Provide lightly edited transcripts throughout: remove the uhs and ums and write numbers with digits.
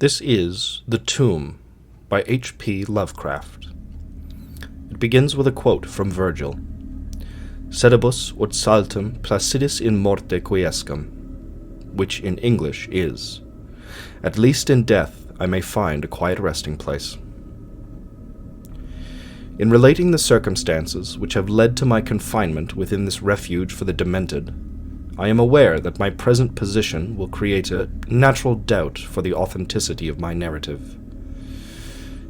This is The Tomb by H.P. Lovecraft. It begins with a quote from Virgil. Sedibus ut saltum placidis in morte quiescam, which in English is, at least in death I may find a quiet resting place. In relating the circumstances which have led to my confinement within this refuge for the demented, I am aware that my present position will create a natural doubt for the authenticity of my narrative.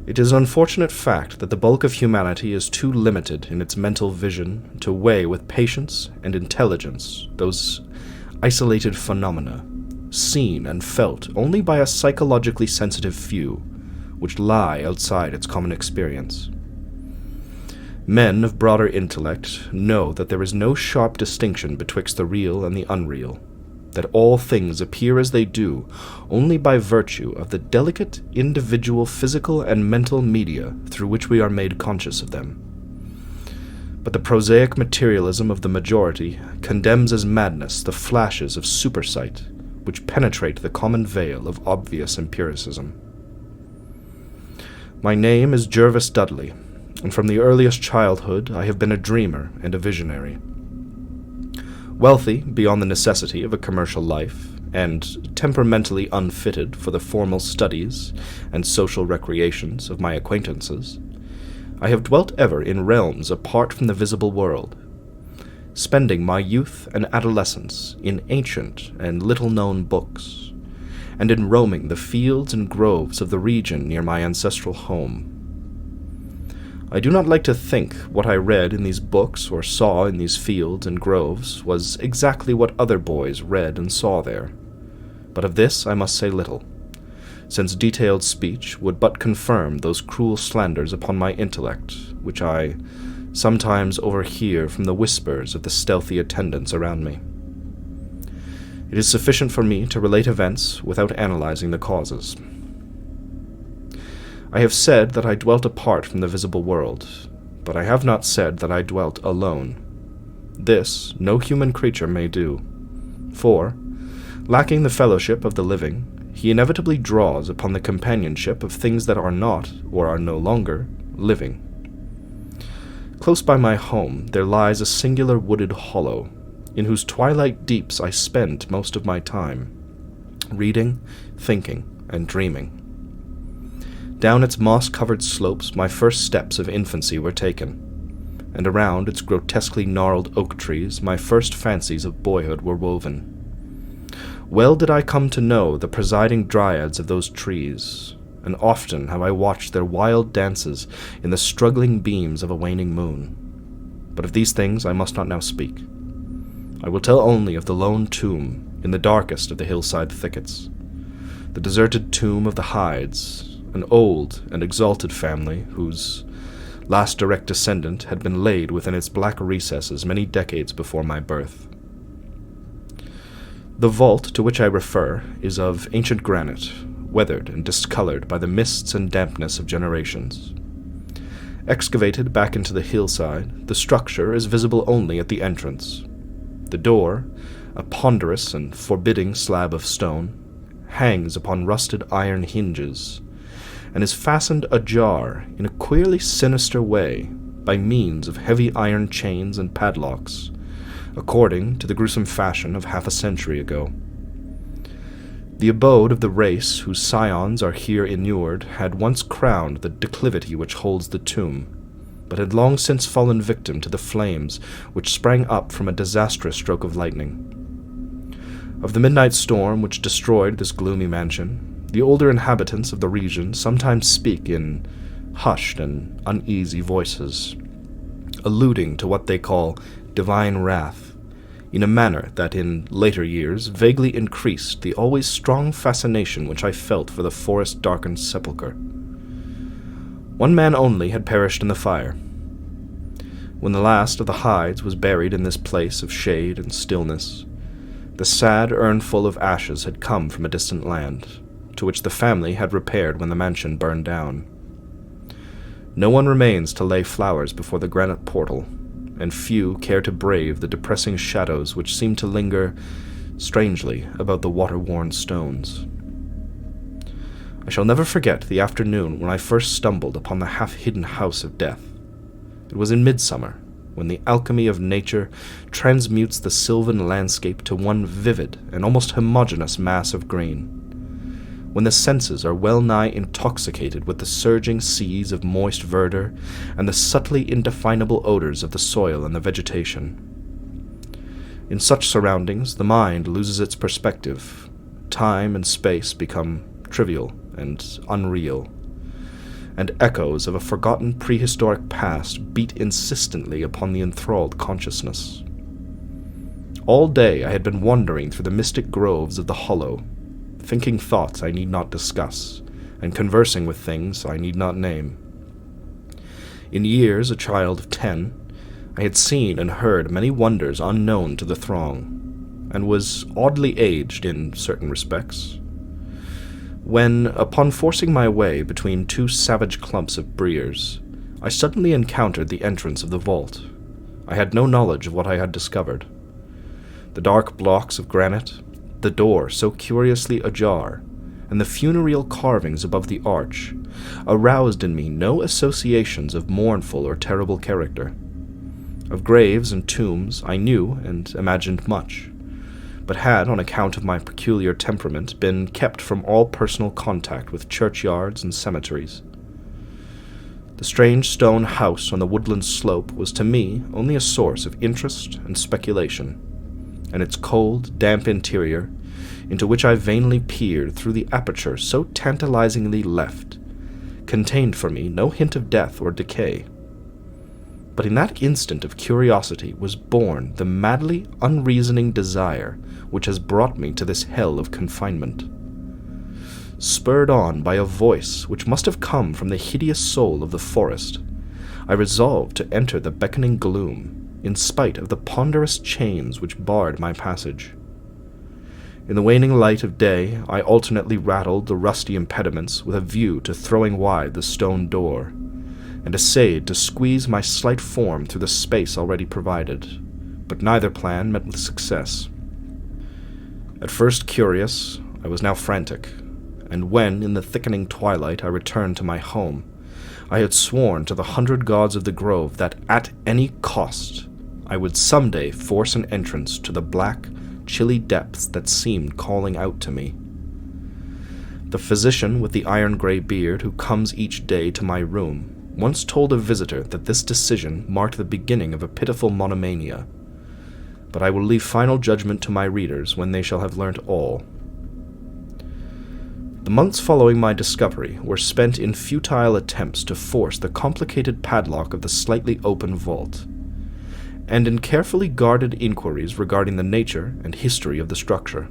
It is an unfortunate fact that the bulk of humanity is too limited in its mental vision to weigh with patience and intelligence those isolated phenomena, seen and felt only by a psychologically sensitive few, which lie outside its common experience. Men of broader intellect know that there is no sharp distinction betwixt the real and the unreal, that all things appear as they do only by virtue of the delicate individual physical and mental media through which we are made conscious of them. But the prosaic materialism of the majority condemns as madness the flashes of supersight which penetrate the common veil of obvious empiricism. My name is Jervis Dudley, and from the earliest childhood I have been a dreamer and a visionary. Wealthy beyond the necessity of a commercial life, and temperamentally unfitted for the formal studies and social recreations of my acquaintances, I have dwelt ever in realms apart from the visible world, spending my youth and adolescence in ancient and little-known books, and in roaming the fields and groves of the region near my ancestral home. I do not like to think what I read in these books or saw in these fields and groves was exactly what other boys read and saw there, but of this I must say little, since detailed speech would but confirm those cruel slanders upon my intellect, which I sometimes overhear from the whispers of the stealthy attendants around me. It is sufficient for me to relate events without analyzing the causes. I have said that I dwelt apart from the visible world, but I have not said that I dwelt alone. This no human creature may do, for, lacking the fellowship of the living, he inevitably draws upon the companionship of things that are not, or are no longer, living. Close by my home there lies a singular wooded hollow, in whose twilight deeps I spent most of my time, reading, thinking, and dreaming. Down its moss-covered slopes my first steps of infancy were taken, and around its grotesquely gnarled oak trees my first fancies of boyhood were woven. Well did I come to know the presiding dryads of those trees, and often have I watched their wild dances in the struggling beams of a waning moon. But of these things I must not now speak. I will tell only of the lone tomb in the darkest of the hillside thickets, the deserted tomb of the Hydes, an old and exalted family whose last direct descendant had been laid within its black recesses many decades before my birth. The vault to which I refer is of ancient granite, weathered and discolored by the mists and dampness of generations. Excavated back into the hillside, the structure is visible only at the entrance. The door, a ponderous and forbidding slab of stone, hangs upon rusted iron hinges, and is fastened ajar in a queerly sinister way by means of heavy iron chains and padlocks, according to the gruesome fashion of half a century ago. The abode of the race whose scions are here inured had once crowned the declivity which holds the tomb, but had long since fallen victim to the flames which sprang up from a disastrous stroke of lightning. Of the midnight storm which destroyed this gloomy mansion, the older inhabitants of the region sometimes speak in hushed and uneasy voices, alluding to what they call divine wrath, in a manner that in later years vaguely increased the always strong fascination which I felt for the forest-darkened sepulchre. One man only had perished in the fire. When the last of the Hydes was buried in this place of shade and stillness, the sad urnful of ashes had come from a distant land, to which the family had repaired when the mansion burned down. No one remains to lay flowers before the granite portal, and few care to brave the depressing shadows which seem to linger strangely about the water-worn stones. I shall never forget the afternoon when I first stumbled upon the half-hidden house of death. It was in midsummer, when the alchemy of nature transmutes the sylvan landscape to one vivid and almost homogeneous mass of green, when the senses are well-nigh intoxicated with the surging seas of moist verdure and the subtly indefinable odors of the soil and the vegetation. In such surroundings, the mind loses its perspective. Time and space become trivial and unreal, and echoes of a forgotten prehistoric past beat insistently upon the enthralled consciousness. All day I had been wandering through the mystic groves of the hollow, thinking thoughts I need not discuss, and conversing with things I need not name. In years a child of 10, I had seen and heard many wonders unknown to the throng, and was oddly aged in certain respects. When, upon forcing my way between two savage clumps of briers, I suddenly encountered the entrance of the vault, I had no knowledge of what I had discovered. The dark blocks of granite, the door so curiously ajar, and the funereal carvings above the arch aroused in me no associations of mournful or terrible character. Of graves and tombs I knew and imagined much, but had, on account of my peculiar temperament, been kept from all personal contact with churchyards and cemeteries. The strange stone house on the woodland slope was to me only a source of interest and speculation, and its cold, damp interior, into which I vainly peered through the aperture so tantalizingly left, contained for me no hint of death or decay. But in that instant of curiosity was born the madly unreasoning desire which has brought me to this hell of confinement. Spurred on by a voice which must have come from the hideous soul of the forest, I resolved to enter the beckoning gloom, in spite of the ponderous chains which barred my passage. In the waning light of day, I alternately rattled the rusty impediments with a view to throwing wide the stone door, and essayed to squeeze my slight form through the space already provided, but neither plan met with success. At first curious, I was now frantic, and when, in the thickening twilight, I returned to my home, I had sworn to the 100 gods of the grove that, at any cost, I would someday force an entrance to the black, chilly depths that seemed calling out to me. The physician with the iron-gray beard who comes each day to my room once told a visitor that this decision marked the beginning of a pitiful monomania, but I will leave final judgment to my readers when they shall have learnt all. The months following my discovery were spent in futile attempts to force the complicated padlock of the slightly open vault, and in carefully guarded inquiries regarding the nature and history of the structure.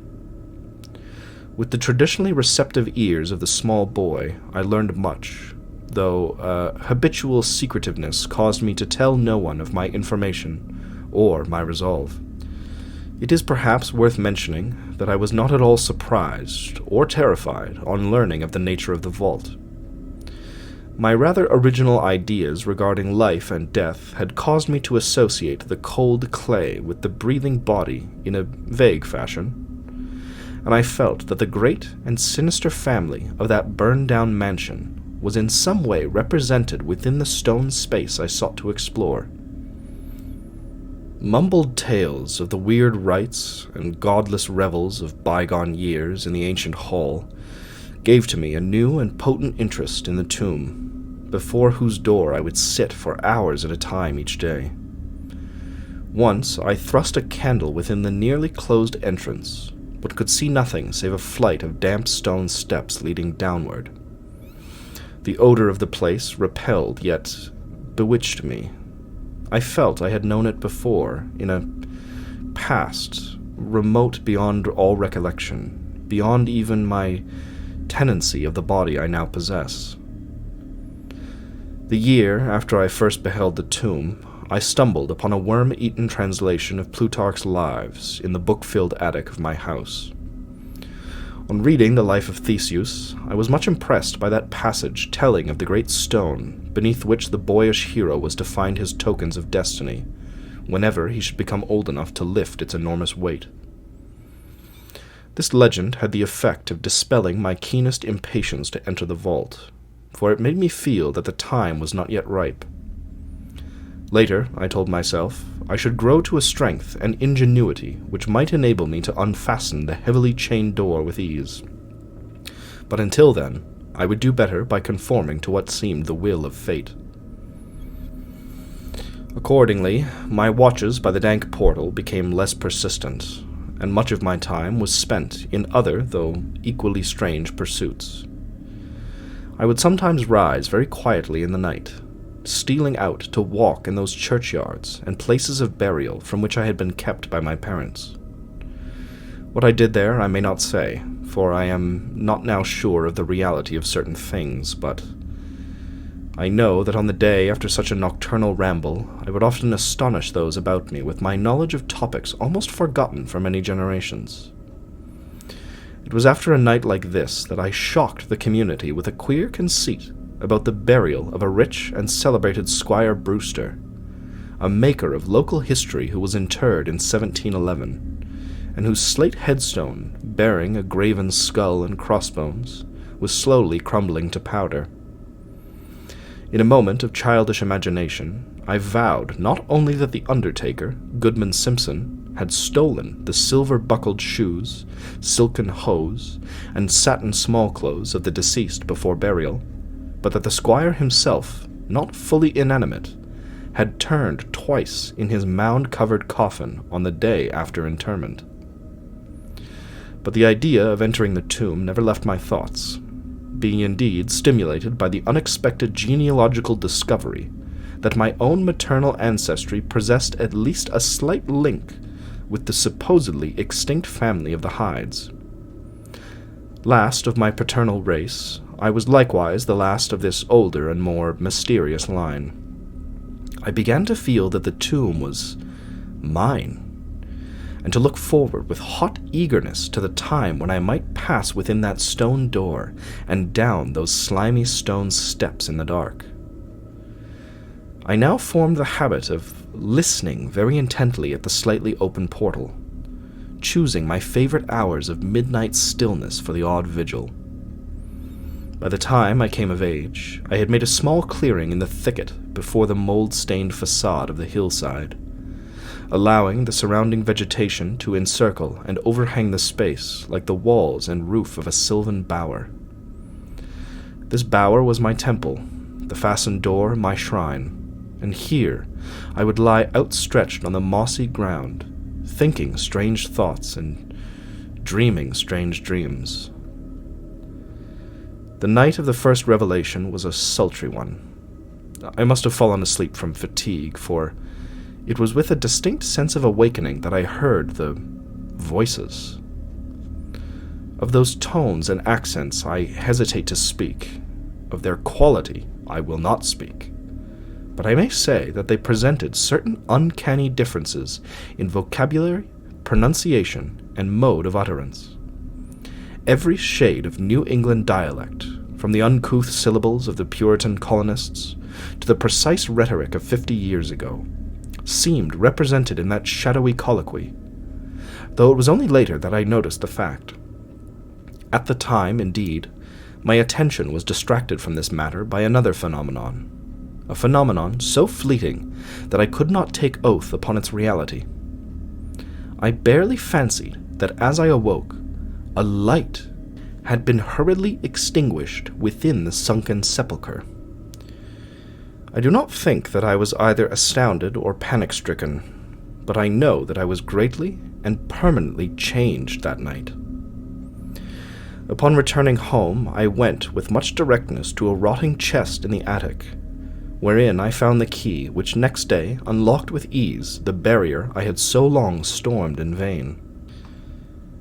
With the traditionally receptive ears of the small boy, I learned much, though habitual secretiveness caused me to tell no one of my information or my resolve. It is perhaps worth mentioning that I was not at all surprised or terrified on learning of the nature of the vault. My rather original ideas regarding life and death had caused me to associate the cold clay with the breathing body in a vague fashion, and I felt that the great and sinister family of that burned-down mansion was in some way represented within the stone space I sought to explore. Mumbled tales of the weird rites and godless revels of bygone years in the ancient hall gave to me a new and potent interest in the tomb, before whose door I would sit for hours at a time each day. Once I thrust a candle within the nearly closed entrance, but could see nothing save a flight of damp stone steps leading downward. The odor of the place repelled yet bewitched me. I felt I had known it before, in a past remote beyond all recollection, beyond even my tenancy of the body I now possess. The year after I first beheld the tomb, I stumbled upon a worm-eaten translation of Plutarch's Lives in the book-filled attic of my house. On reading the life of Theseus, I was much impressed by that passage telling of the great stone beneath which the boyish hero was to find his tokens of destiny, whenever he should become old enough to lift its enormous weight. This legend had the effect of dispelling my keenest impatience to enter the vault, for it made me feel that the time was not yet ripe. Later, I told myself, I should grow to a strength and ingenuity which might enable me to unfasten the heavily chained door with ease. But until then, I would do better by conforming to what seemed the will of fate. Accordingly, my watches by the dank portal became less persistent, and much of my time was spent in other, though equally strange, pursuits. I would sometimes rise very quietly in the night, stealing out to walk in those churchyards and places of burial from which I had been kept by my parents. What I did there I may not say, for I am not now sure of the reality of certain things, but I know that on the day after such a nocturnal ramble, I would often astonish those about me with my knowledge of topics almost forgotten for many generations. It was after a night like this that I shocked the community with a queer conceit about the burial of a rich and celebrated Squire Brewster, a maker of local history who was interred in 1711, and whose slate headstone, bearing a graven skull and crossbones, was slowly crumbling to powder. In a moment of childish imagination, I vowed not only that the undertaker, Goodman Simpson, had stolen the silver-buckled shoes, silken hose, and satin small-clothes of the deceased before burial, but that the squire himself, not fully inanimate, had turned twice in his mound-covered coffin on the day after interment. But the idea of entering the tomb never left my thoughts, being indeed stimulated by the unexpected genealogical discovery that my own maternal ancestry possessed at least a slight link with the supposedly extinct family of the Hydes. Last of my paternal race, I was likewise the last of this older and more mysterious line. I began to feel that the tomb was mine, and to look forward with hot eagerness to the time when I might pass within that stone door and down those slimy stone steps in the dark. I now formed the habit of listening very intently at the slightly open portal, choosing my favorite hours of midnight stillness for the odd vigil. By the time I came of age, I had made a small clearing in the thicket before the mold-stained facade of the hillside, allowing the surrounding vegetation to encircle and overhang the space like the walls and roof of a sylvan bower. This bower was my temple, the fastened door my shrine, and here I would lie outstretched on the mossy ground, thinking strange thoughts and dreaming strange dreams. The night of the first revelation was a sultry one. I must have fallen asleep from fatigue, for it was with a distinct sense of awakening that I heard the voices. Of those tones and accents I hesitate to speak. Of their quality I will not speak. But I may say that they presented certain uncanny differences in vocabulary, pronunciation, and mode of utterance. Every shade of New England dialect, from the uncouth syllables of the Puritan colonists to the precise rhetoric of 50 years ago, seemed represented in that shadowy colloquy, though it was only later that I noticed the fact. At the time, indeed, my attention was distracted from this matter by another phenomenon, a phenomenon so fleeting that I could not take oath upon its reality. I barely fancied that as I awoke, a light had been hurriedly extinguished within the sunken sepulchre. I do not think that I was either astounded or panic-stricken, but I know that I was greatly and permanently changed that night. Upon returning home, I went with much directness to a rotting chest in the attic, wherein I found the key which next day unlocked with ease the barrier I had so long stormed in vain.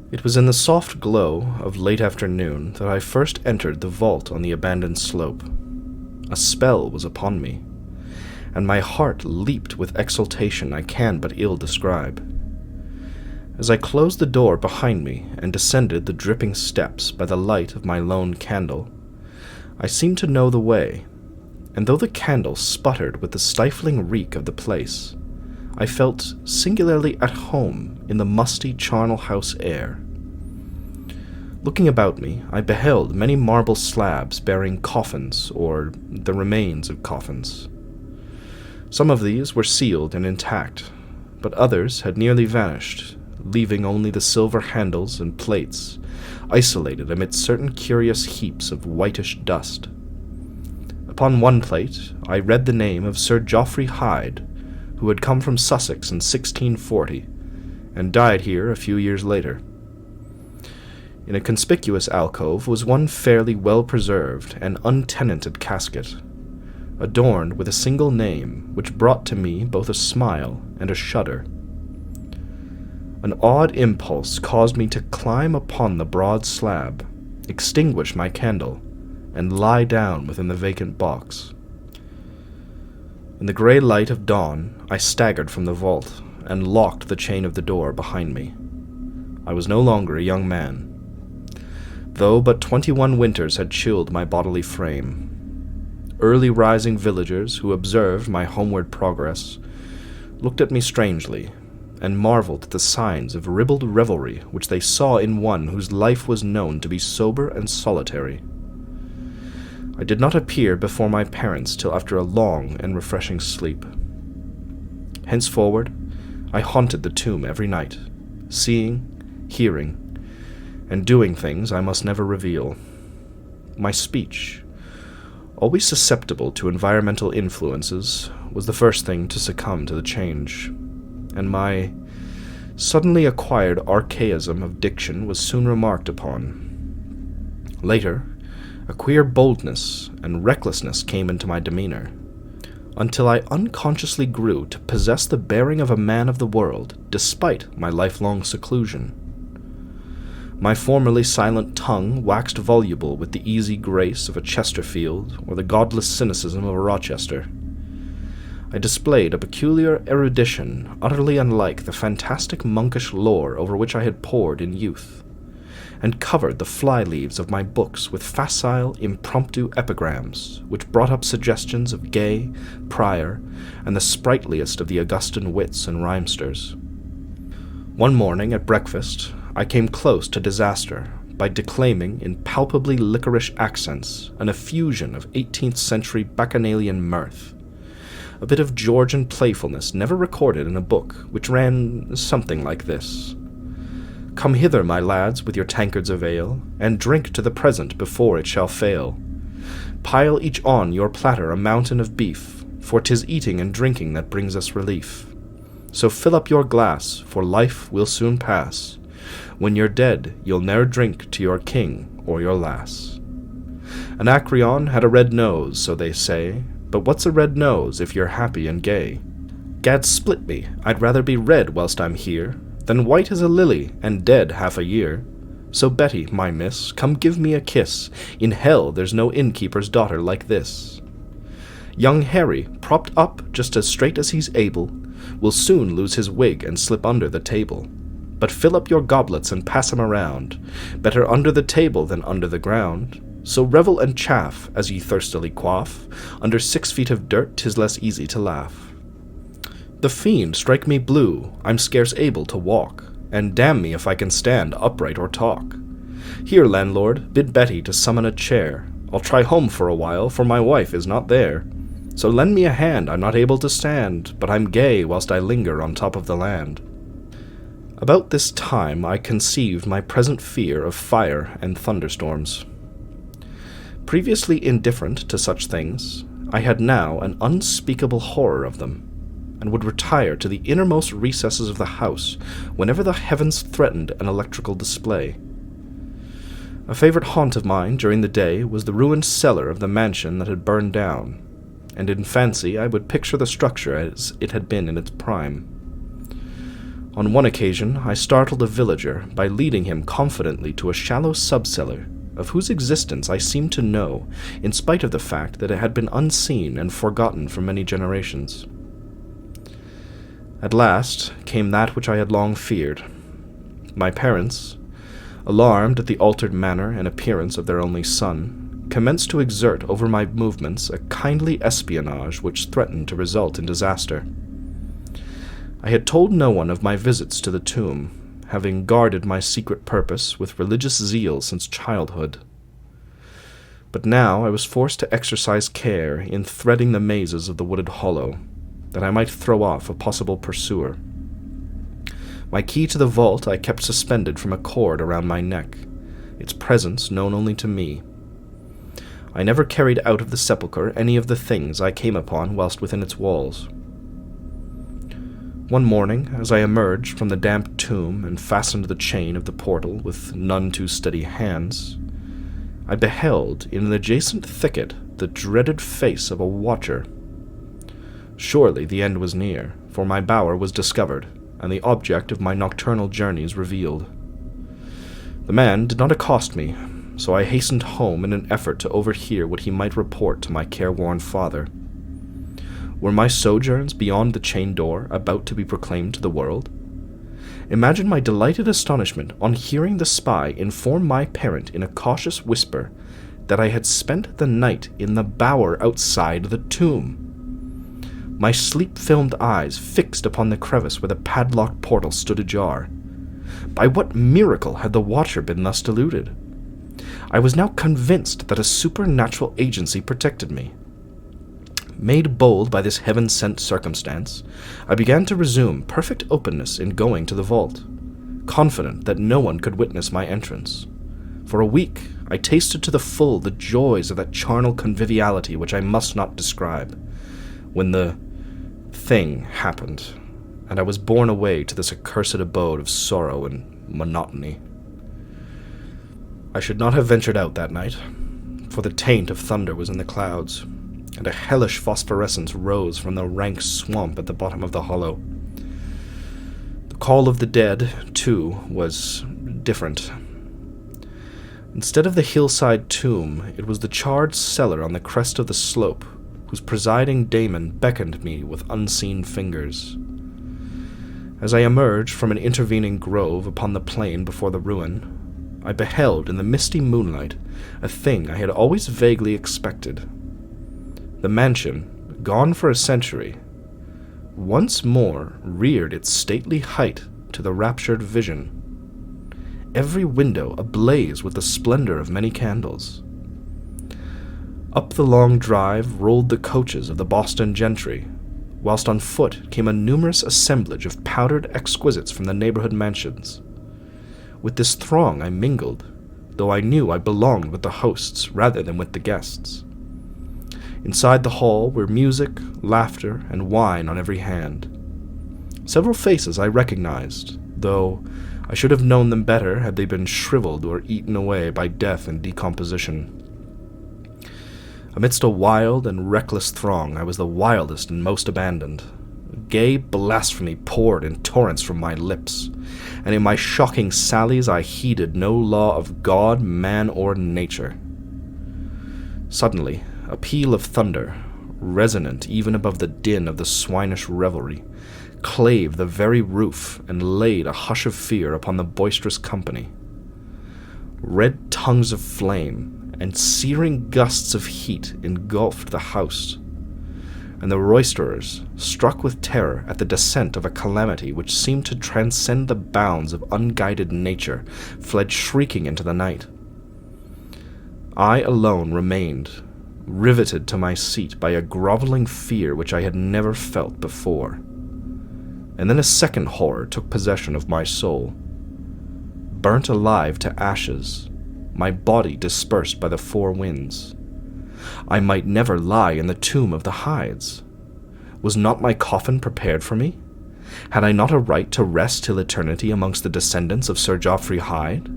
It was in the soft glow of late afternoon that I first entered the vault on the abandoned slope. A spell was upon me, and my heart leaped with exultation I can but ill describe. As I closed the door behind me and descended the dripping steps by the light of my lone candle, I seemed to know the way, and though the candle sputtered with the stifling reek of the place, I felt singularly at home in the musty charnel house air. Looking about me, I beheld many marble slabs bearing coffins, or the remains of coffins. Some of these were sealed and intact, but others had nearly vanished, leaving only the silver handles and plates, isolated amidst certain curious heaps of whitish dust. Upon one plate I read the name of Sir Geoffrey Hyde, who had come from Sussex in 1640, and died here a few years later. In a conspicuous alcove was one fairly well-preserved and untenanted casket, adorned with a single name which brought to me both a smile and a shudder. An odd impulse caused me to climb upon the broad slab, extinguish my candle, and lie down within the vacant box. In the grey light of dawn, I staggered from the vault and locked the chain of the door behind me. I was no longer a young man, though but 21 winters had chilled my bodily frame. Early rising villagers who observed my homeward progress looked at me strangely, and marveled at the signs of ribald revelry which they saw in one whose life was known to be sober and solitary. I did not appear before my parents till after a long and refreshing sleep. Henceforward, I haunted the tomb every night, seeing, hearing, and doing things I must never reveal. My speech, always susceptible to environmental influences, was the first thing to succumb to the change, and my suddenly acquired archaism of diction was soon remarked upon. Later, a queer boldness and recklessness came into my demeanor, until I unconsciously grew to possess the bearing of a man of the world, despite my lifelong seclusion. My formerly silent tongue waxed voluble with the easy grace of a Chesterfield or the godless cynicism of a Rochester. I displayed a peculiar erudition utterly unlike the fantastic monkish lore over which I had pored in youth, and covered the fly-leaves of my books with facile, impromptu epigrams which brought up suggestions of Gay, Prior, and the sprightliest of the Augustan wits and rhymesters. One morning at breakfast, I came close to disaster by declaiming in palpably licorice accents an effusion of 18th century bacchanalian mirth, a bit of Georgian playfulness never recorded in a book, which ran something like this: "Come hither, my lads, with your tankards of ale, and drink to the present before it shall fail. Pile each on your platter a mountain of beef, for 'tis eating and drinking that brings us relief. So fill up your glass, for life will soon pass. When you're dead, you'll ne'er drink to your king or your lass. Anacreon had a red nose, so they say, but what's a red nose if you're happy and gay? Gad split me, I'd rather be red whilst I'm here, than white as a lily and dead half a year. So Betty, my miss, come give me a kiss. In hell there's no innkeeper's daughter like this. Young Harry, propped up just as straight as he's able, will soon lose his wig and slip under the table. But fill up your goblets and pass 'em around, better under the table than under the ground. So revel and chaff, as ye thirstily quaff, under 6 feet of dirt 'tis less easy to laugh. The fiend strike me blue, I'm scarce able to walk, and damn me if I can stand upright or talk. Here, landlord, bid Betty to summon a chair. I'll try home for a while, for my wife is not there. So lend me a hand, I'm not able to stand, but I'm gay whilst I linger on top of the land." About this time I conceived my present fear of fire and thunderstorms. Previously indifferent to such things, I had now an unspeakable horror of them, and would retire to the innermost recesses of the house whenever the heavens threatened an electrical display. A favorite haunt of mine during the day was the ruined cellar of the mansion that had burned down, and in fancy I would picture the structure as it had been in its prime. On one occasion I startled a villager by leading him confidently to a shallow sub-cellar, of whose existence I seemed to know, in spite of the fact that it had been unseen and forgotten for many generations. At last came that which I had long feared. My parents, alarmed at the altered manner and appearance of their only son, commenced to exert over my movements a kindly espionage which threatened to result in disaster. I had told no one of my visits to the tomb, having guarded my secret purpose with religious zeal since childhood. But now I was forced to exercise care in threading the mazes of the wooded hollow, that I might throw off a possible pursuer. My key to the vault I kept suspended from a cord around my neck, its presence known only to me. I never carried out of the sepulchre any of the things I came upon whilst within its walls. One morning, as I emerged from the damp tomb and fastened the chain of the portal with none too steady hands, I beheld in an adjacent thicket the dreaded face of a watcher. Surely the end was near, for my bower was discovered, and the object of my nocturnal journeys revealed. The man did not accost me, so I hastened home in an effort to overhear what he might report to my careworn father. Were my sojourns beyond the chained door about to be proclaimed to the world? Imagine my delighted astonishment on hearing the spy inform my parent in a cautious whisper that I had spent the night in the bower outside the tomb. My sleep-filmed eyes fixed upon the crevice where the padlocked portal stood ajar. By what miracle had the watcher been thus deluded? I was now convinced that a supernatural agency protected me. Made bold by this heaven-sent circumstance, I began to resume perfect openness in going to the vault, confident that no one could witness my entrance. For a week I tasted to the full the joys of that charnel conviviality which I must not describe, when the thing happened, and I was borne away to this accursed abode of sorrow and monotony. I should not have ventured out that night, for the taint of thunder was in the clouds, and a hellish phosphorescence rose from the rank swamp at the bottom of the hollow. The call of the dead, too, was different. Instead of the hillside tomb, it was the charred cellar on the crest of the slope, whose presiding daemon beckoned me with unseen fingers. As I emerged from an intervening grove upon the plain before the ruin, I beheld in the misty moonlight a thing I had always vaguely expected. The mansion, gone for a century, once more reared its stately height to the raptured vision, every window ablaze with the splendor of many candles. Up the long drive rolled the coaches of the Boston gentry, whilst on foot came a numerous assemblage of powdered exquisites from the neighborhood mansions. With this throng I mingled, though I knew I belonged with the hosts rather than with the guests. Inside the hall were music, laughter, and wine on every hand. Several faces I recognized, though I should have known them better had they been shriveled or eaten away by death and decomposition. Amidst a wild and reckless throng, I was the wildest and most abandoned. Gay blasphemy poured in torrents from my lips, and in my shocking sallies I heeded no law of God, man, or nature. Suddenly, a peal of thunder, resonant even above the din of the swinish revelry, clave the very roof and laid a hush of fear upon the boisterous company. Red tongues of flame and searing gusts of heat engulfed the house, and the roisterers, struck with terror at the descent of a calamity which seemed to transcend the bounds of unguided nature, fled shrieking into the night. I alone remained, riveted to my seat by a groveling fear which I had never felt before. And then a second horror took possession of my soul. Burnt alive to ashes, my body dispersed by the four winds. I might never lie in the tomb of the Hydes. Was not my coffin prepared for me? Had I not a right to rest till eternity amongst the descendants of Sir Geoffrey Hyde?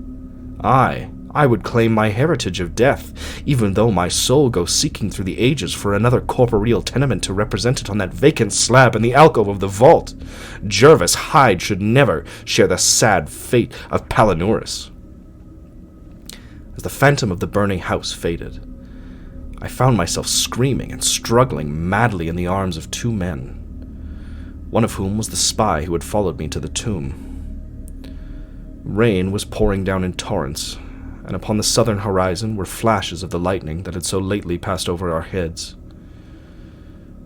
I would claim my heritage of death, even though my soul go seeking through the ages for another corporeal tenement to represent it on that vacant slab in the alcove of the vault. Jervis Hyde should never share the sad fate of Palinurus. As the phantom of the burning house faded, I found myself screaming and struggling madly in the arms of two men, one of whom was the spy who had followed me to the tomb. Rain was pouring down in torrents, and upon the southern horizon were flashes of the lightning that had so lately passed over our heads.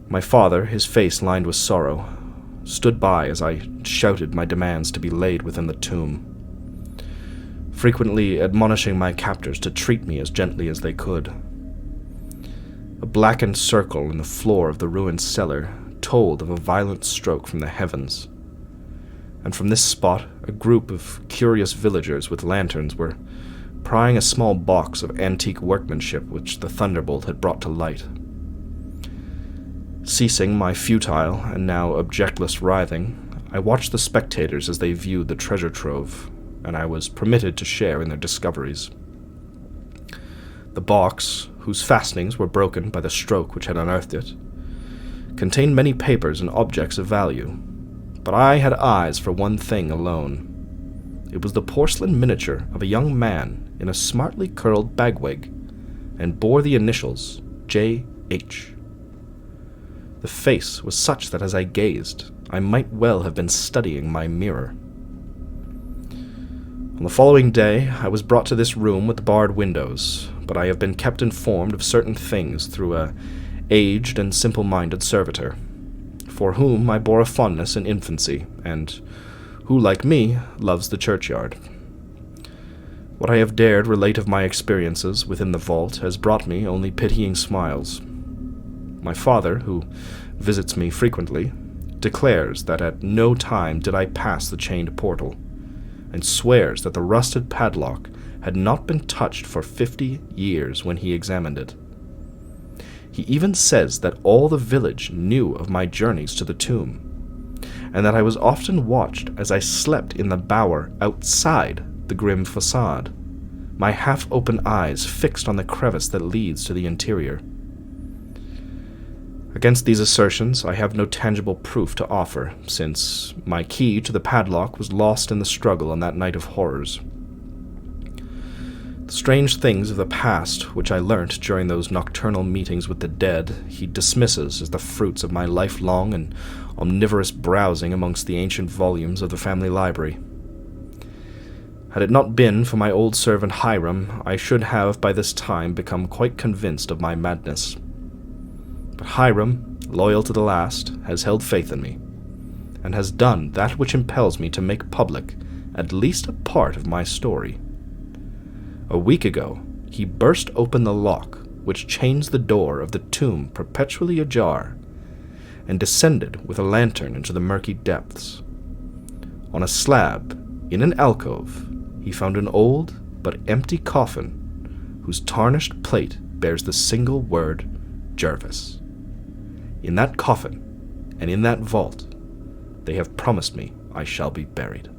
My father, his face lined with sorrow, stood by as I shouted my demands to be laid within the tomb, frequently admonishing my captors to treat me as gently as they could. A blackened circle in the floor of the ruined cellar told of a violent stroke from the heavens, and from this spot a group of curious villagers with lanterns were prying a small box of antique workmanship which the thunderbolt had brought to light. Ceasing my futile and now objectless writhing, I watched the spectators as they viewed the treasure trove, and I was permitted to share in their discoveries. The box, whose fastenings were broken by the stroke which had unearthed it, contained many papers and objects of value, but I had eyes for one thing alone. It was the porcelain miniature of a young man in a smartly curled bagwig, and bore the initials J.H. The face was such that as I gazed, I might well have been studying my mirror. On the following day, I was brought to this room with the barred windows, but I have been kept informed of certain things through a aged and simple-minded servitor, for whom I bore a fondness in infancy, and who, like me, loves the churchyard. What I have dared relate of my experiences within the vault has brought me only pitying smiles. My father, who visits me frequently, declares that at no time did I pass the chained portal, and swears that the rusted padlock had not been touched for 50 years when he examined it. He even says that all the village knew of my journeys to the tomb, and that I was often watched as I slept in the bower outside the grim facade, my half-open eyes fixed on the crevice that leads to the interior. Against these assertions, I have no tangible proof to offer, since my key to the padlock was lost in the struggle on that night of horrors. The strange things of the past which I learnt during those nocturnal meetings with the dead he dismisses as the fruits of my lifelong and omnivorous browsing amongst the ancient volumes of the family library. Had it not been for my old servant Hiram, I should have by this time become quite convinced of my madness. But Hiram, loyal to the last, has held faith in me, and has done that which impels me to make public at least a part of my story. A week ago, he burst open the lock which chains the door of the tomb perpetually ajar, and descended with a lantern into the murky depths. On a slab, in an alcove, he found an old but empty coffin whose tarnished plate bears the single word Jervis. In that coffin, and in that vault, they have promised me I shall be buried.